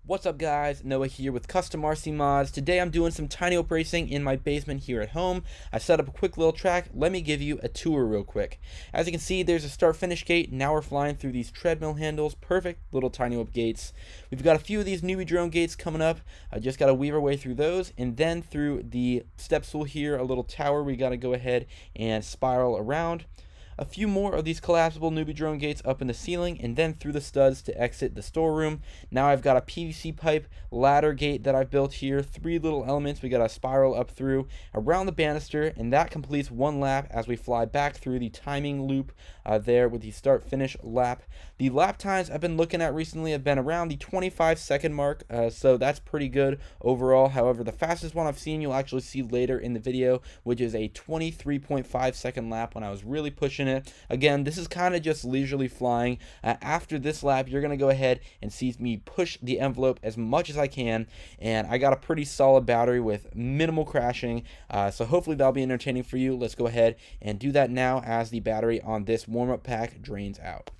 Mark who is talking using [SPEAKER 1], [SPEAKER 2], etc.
[SPEAKER 1] What's up guys, Noah here with CustomRCMods. Today I'm doing some tiny hop racing in my basement here at home. I set up a quick little track. Let me give you a tour real quick. As you can see, there's a start finish gate. Now we're flying through these treadmill handles. Perfect little tiny hop gates. We've got a few of these newbie drone gates coming up. I just got to weave our way through those, and then through the step stool here, a little tower we got to go ahead and spiral around. A few more of these collapsible newbie drone gates up in the ceiling, and then through the studs to exit the storeroom. Now I've got a PVC pipe ladder gate that I've built here, 3 little elements we got to spiral up through around the banister, and that completes 1 lap as we fly back through the timing loop there with the start finish lap. The lap times I've been looking at recently have been around the 25-second mark, so that's pretty good overall. However, the fastest one I've seen you'll actually see later in the video, which is a 23.5-second lap when I was really pushing it. Again, this is kind of just leisurely flying. After this lap, you're going to go ahead and see me push the envelope as much as I can, and I got a pretty solid battery with minimal crashing, so hopefully that'll be entertaining for you. Let's go ahead and do that now as the battery on this warm-up pack drains out.